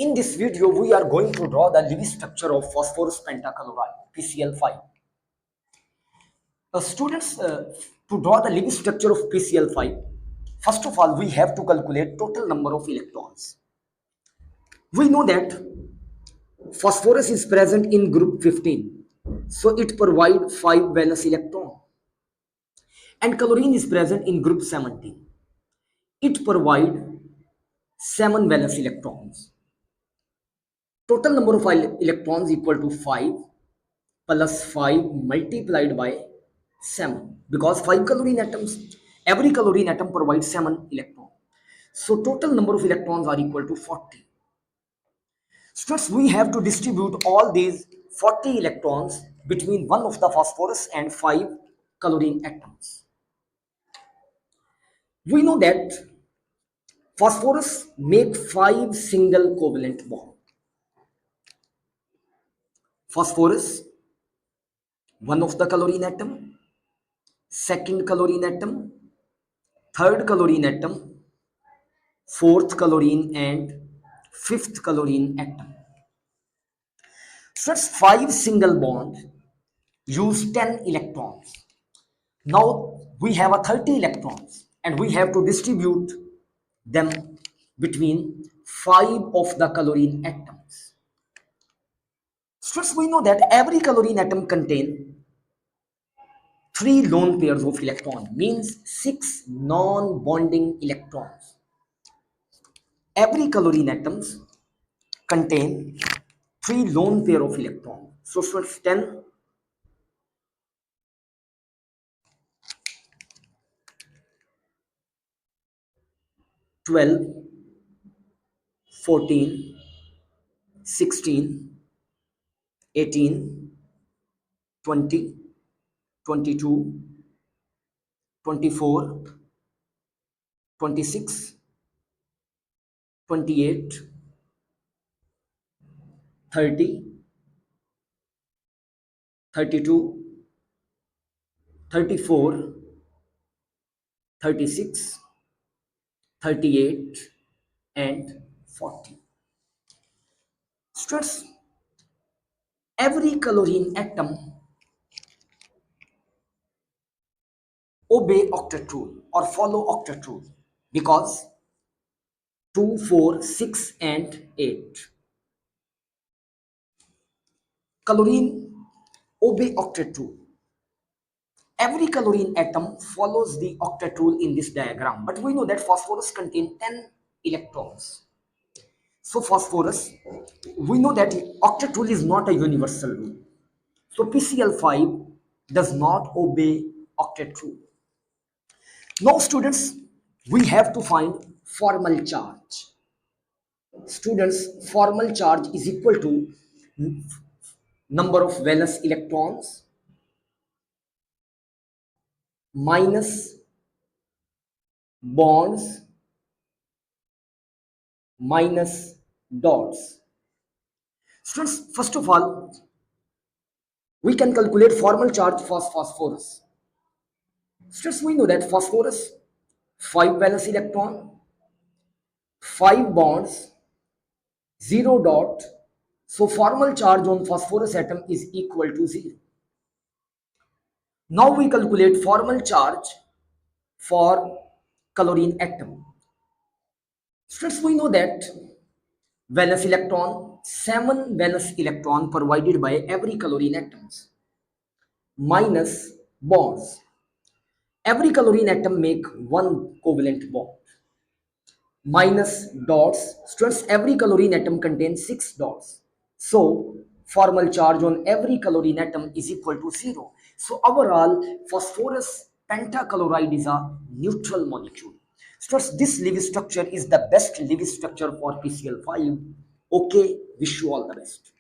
In this video, we are going to draw the Lewis structure of phosphorus pentachloride, PCl5. Students, to draw the Lewis structure of PCl5, first of all, we have to calculate total number of electrons. We know that phosphorus is present in group 15, so it provides 5 valence electrons. And chlorine is present in group 17. It provides 7 valence electrons. Total number of electrons equal to 5 plus 5 multiplied by 7, because 5 chlorine atoms, every chlorine atom provides 7 electrons. So total number of electrons are equal to 40. Students, we have to distribute all these 40 electrons between one of the phosphorus and 5 chlorine atoms. We know that phosphorus make 5 single covalent bonds. Phosphorus, one of the chlorine atom, second chlorine atom, third chlorine atom, fourth chlorine and fifth chlorine atom. Such 5 single bond use 10 electrons. Now we have a 30 electrons and we have to distribute them between 5 of the chlorine atoms. First, we know that every chlorine atom contains 3 lone pairs of electrons, means 6 non-bonding electrons. Every chlorine atoms contain 3 lone pair of electrons. So it's 10, 12, 14, 16, 18, 20, 22, 24, 26, 28, 30, 32, 34, 36, 38 and 40. Students, every chlorine atom obey octet rule or follow octet rule, because 2, 4, 6 and 8 chlorine obey octet rule. Every chlorine atom follows the octet rule in this diagram, but we know that phosphorus contains 10 electrons. So phosphorus, we know that octet rule is not a universal rule. So PCl5 does not obey octet rule. Now students, we have to find formal charge. Students, formal charge is equal to number of valence electrons minus bonds minus dots. Students, first of all, we can calculate formal charge for phosphorus. Students, we know that phosphorus, 5 valence electron, 5 bonds, 0 dot. So formal charge on phosphorus atom is equal to 0. Now we calculate formal charge for chlorine atom. Students, we know that valence electron, 7 valence electron provided by every chlorine atoms, minus bonds. Every chlorine atom make 1 covalent bond, minus dots. Students, every chlorine atom contains 6 dots. So formal charge on every chlorine atom is equal to 0. So overall, phosphorus pentachloride is a neutral molecule. Students, this Lewis structure is the best Lewis structure for PCl5. Okay, wish you all the best.